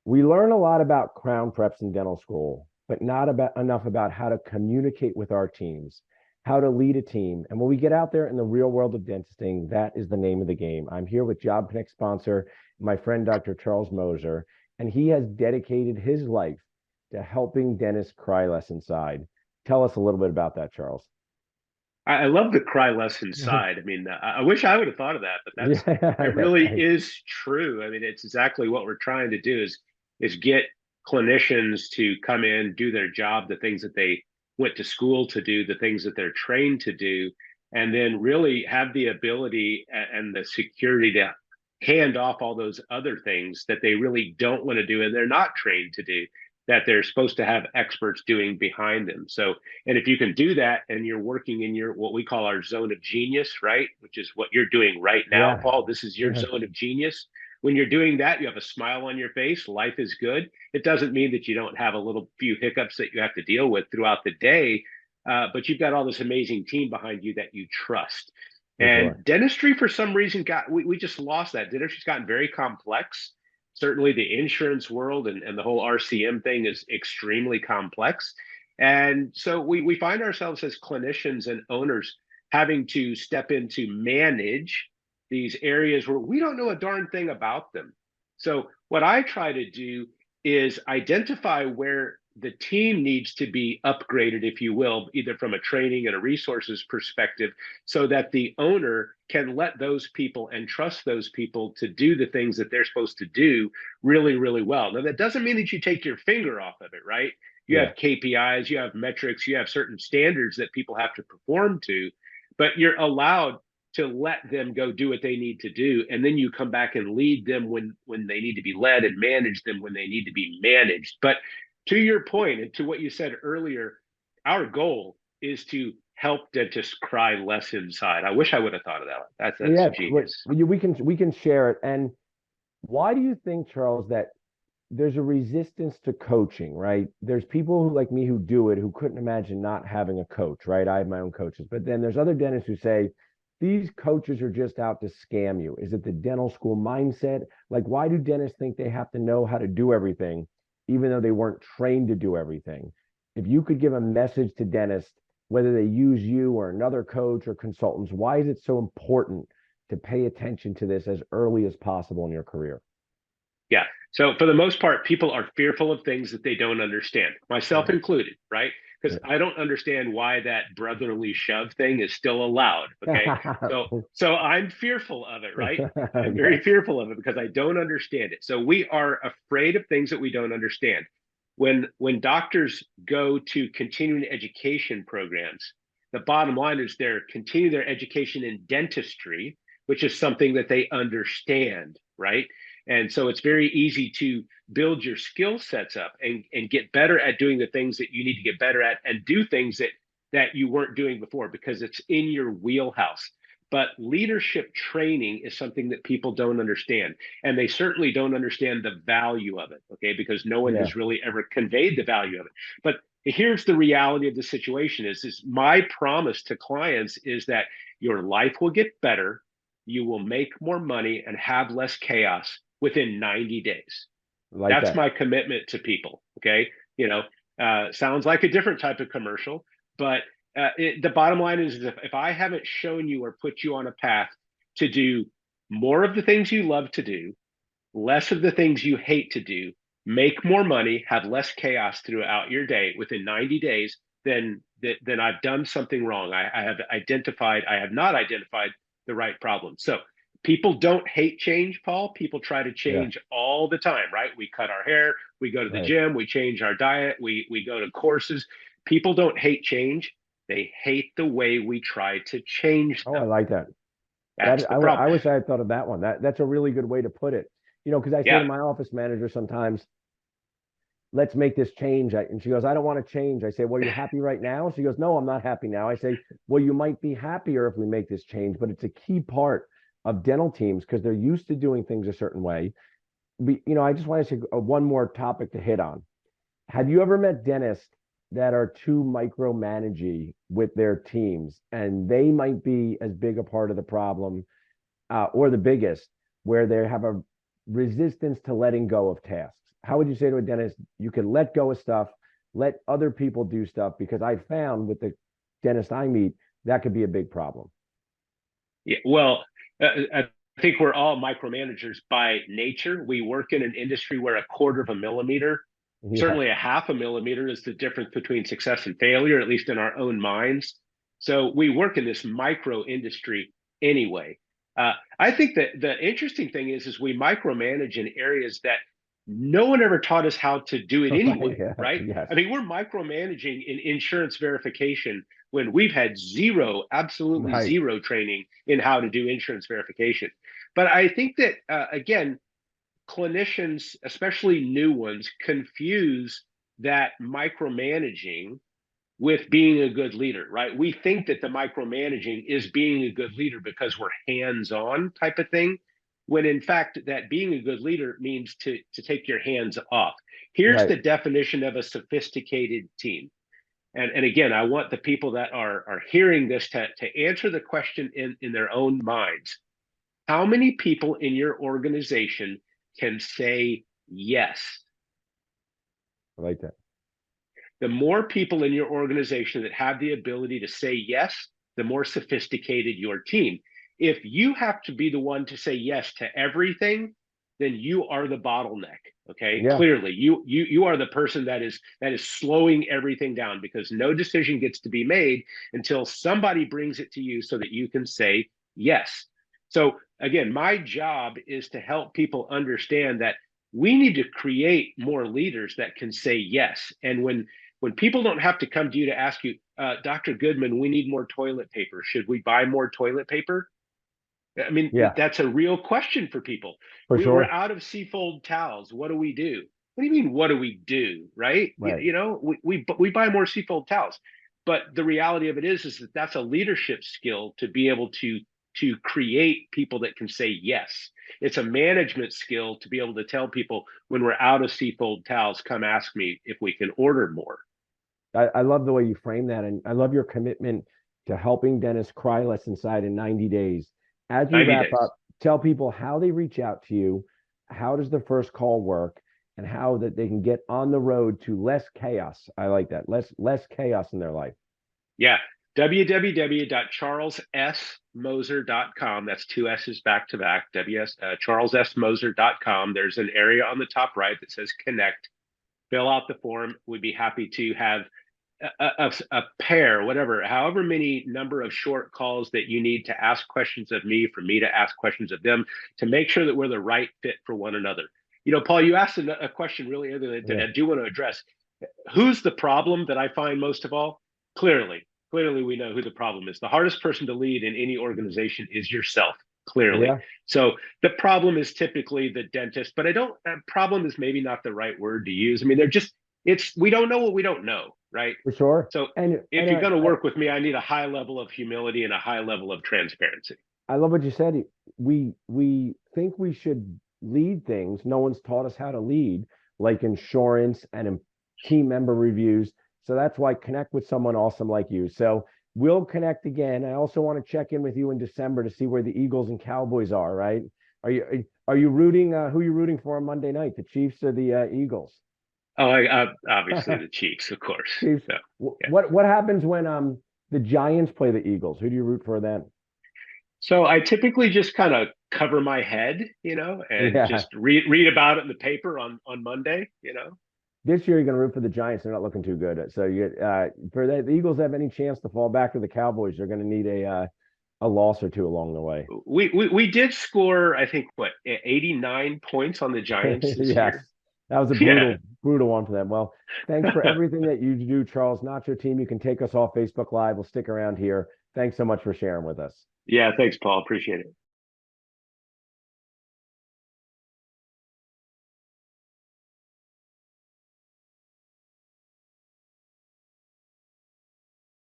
We learn a lot about crown preps in dental school, but not about enough about how to communicate with our teams, how to lead a team. And when we get out there in the real world of dentisting, that is the name of the game. I'm here with Job Connect sponsor, my friend, Dr. Charles Moser, and he has dedicated his life to helping dentists cry less inside. Tell us a little bit about that, Charles. I love the cry less inside. I mean, I wish I would have thought of that, but Yeah, it really thanks. is true. I mean, it's exactly what we're trying to do is get clinicians to come in, do their job, the things that they went to school to do, the things that they're trained to do, and then really have the ability and the security to hand off all those other things that they really don't want to do and they're not trained to do, that they're supposed to have experts doing behind them. So, and if you can do that and you're working in your what we call our zone of genius, right, which is what you're doing right now, Yeah. Paul, this is your zone of genius. When you're doing that, you have a smile on your face, life is good. It doesn't mean that you don't have a little few hiccups that you have to deal with throughout the day, but you've got all this amazing team behind you that you trust. For sure. And dentistry, for some reason, we just lost that. Dentistry's gotten very complex. Certainly, the insurance world and the whole RCM thing is extremely complex. And so we find ourselves as clinicians and owners having to step in to manage these areas where we don't know a darn thing about them. So what I try to do is identify where the team needs to be upgraded, if you will, either from a training and a resources perspective, so that the owner can let those people and trust those people to do the things that they're supposed to do really, really well. Now, that doesn't mean that you take your finger off of it, right? You Yeah. have KPIs, you have metrics, you have certain standards that people have to perform to, but you're allowed to let them go do what they need to do, and then you come back and lead them when they need to be led and manage them when they need to be managed. But to your point and to what you said earlier, our goal is to help dentists cry less inside. I wish I would have thought of that. That's Yeah, genius. we can share it. And why do you think, Charles, that there's a resistance to coaching, right? There's people who like me who do it who couldn't imagine not having a coach, right? I have my own coaches, but then there's other dentists who say these coaches are just out to scam you. Is it the dental school mindset? Like, why do dentists think they have to know how to do everything, even though they weren't trained to do everything? If you could give a message to dentists, whether they use you or another coach or consultants, why is it so important to pay attention to this as early as possible in your career? Yeah. So for the most part, people are fearful of things that they don't understand, myself included, right? Because I don't understand why that brotherly shove thing is still allowed. Okay. So I'm fearful of it, right? I'm Yeah. very fearful of it because I don't understand it. So we are afraid of things that we don't understand. When doctors go to continuing education programs, the bottom line is they're continue their education in dentistry, which is something that they understand, right? And so it's very easy to build your skill sets up and get better at doing the things that you need to get better at and do things that you weren't doing before because it's in your wheelhouse. But leadership training is something that people don't understand. And they certainly don't understand the value of it, okay? Because no one Yeah. has really ever conveyed the value of it. But here's the reality of the situation is my promise to clients is that your life will get better, you will make more money and have less chaos within 90 days. Like That's that. my commitment to people. Okay. Sounds like a different type of commercial, but the bottom line is if I haven't shown you or put you on a path to do more of the things you love to do, less of the things you hate to do, make more money, have less chaos throughout your day within 90 days, then I've done something wrong. I have not identified the right problem. So people don't hate change, Paul. People try to Yeah. change all the time, right? We cut our hair, we go to the Right. gym, we change our diet, we go to courses. People don't hate change. They hate the way we try to change Oh, I them. like that. That's the problem. I wish I had thought of that one. That's a really good way to put it. Because I say to Yeah. my office manager sometimes, let's make this change. And she goes, I don't want to change. I say, well, you're happy right now? She goes, no, I'm not happy now. I say, well, you might be happier if we make this change, but it's a key part of dental teams because they're used to doing things a certain way. I just want to say one more topic to hit on. Have you ever met dentists that are too micromanagey with their teams and they might be as big a part of the problem or the biggest, where they have a resistance to letting go of tasks? how would you say to a dentist, you can let go of stuff, let other people do stuff? Because I found with the dentist I meet, that could be a big problem. Yeah, well, I think we're all micromanagers by nature. We work in an industry where a quarter of a millimeter, Yeah. certainly a half a millimeter, is the difference between success and failure, at least in our own minds. So we work in this micro industry anyway. I think that the interesting thing is we micromanage in areas that no one ever taught us how to do it Right. anyway, Yeah. right? Yes. I mean, we're micromanaging in insurance verification when we've had zero, absolutely Right. zero training in how to do insurance verification. But I think that, again, clinicians, especially new ones, confuse that micromanaging with being a good leader, right? We think that the micromanaging is being a good leader because we're hands-on type of thing, when in fact that being a good leader means to take your hands off. Here's Right. the definition of a sophisticated team. And again, I want the people that are hearing this to answer the question in their own minds. How many people in your organization can say yes? I like that. The more people in your organization that have the ability to say yes, the more sophisticated your team. If you have to be the one to say yes to everything, then you are the bottleneck. Okay, Yeah. clearly you are the person that is slowing everything down, because no decision gets to be made until somebody brings it to you so that you can say yes. So again, my job is to help people understand that we need to create more leaders that can say yes. And when people don't have to come to you to ask you, Dr. Goodman, we need more toilet paper. Should we buy more toilet paper? I mean, Yeah. that's a real question for people. For We're sure. out of Seafold towels. What do we do? What do you mean, what do we do? Right? Right. We buy more Seafold towels. But the reality of it is that that's a leadership skill to be able to create people that can say yes. It's a management skill to be able to tell people when we're out of Seafold towels, come ask me if we can order more. I love the way you frame that. And I love your commitment to helping dentists cry less inside in 90 days. As we 90 wrap days. up, tell people how they reach out to you. How does the first call work? And how that they can get on the road to less chaos. I like that. Less chaos in their life. Yeah. www.charlessmoser.com. That's two S's back to back. charlessmoser.com. There's an area on the top right that says connect. Fill out the form. We'd be happy to have a pair, whatever, however many number of short calls that you need to ask questions of me, for me to ask questions of them, to make sure that we're the right fit for one another. Paul, you asked a question really earlier that Yeah, I do want to address. Who's the problem that I find most of all? Clearly, we know who the problem is. The hardest person to lead in any organization is yourself, clearly. yeah, So the problem is typically the dentist, but I don't, problem is maybe not the right word to use. I mean, we don't know what we don't know, right? for sure. So And if you're going to work with me, I need a high level of humility and a high level of transparency. I love what you said. We think we should lead things. No one's taught us how to lead, like insurance and team member reviews. So that's why connect with someone awesome like you. So we'll connect again. I also want to check in with you in December to see where the Eagles and Cowboys are. Right? Are you rooting? Who are you rooting for on Monday night? The Chiefs or the Eagles? Oh, obviously the Chiefs, of course. Chiefs. So, yeah. What happens when the Giants play the Eagles? Who do you root for then? So I typically just kind of cover my head, and Yeah. just read about it in the paper on Monday. This year you're going to root for the Giants. They're not looking too good. So you for the Eagles have any chance to fall back to the Cowboys, they're going to need a loss or two along the way. We did score, I think, what, 89 points on the Giants this Yes, year. that was a Yeah. brutal one for them. Well, thanks for everything that you do, Charles. Not your team. You can take us off Facebook Live. We'll stick around here. Thanks so much for sharing with us. Yeah, thanks, Paul. Appreciate it.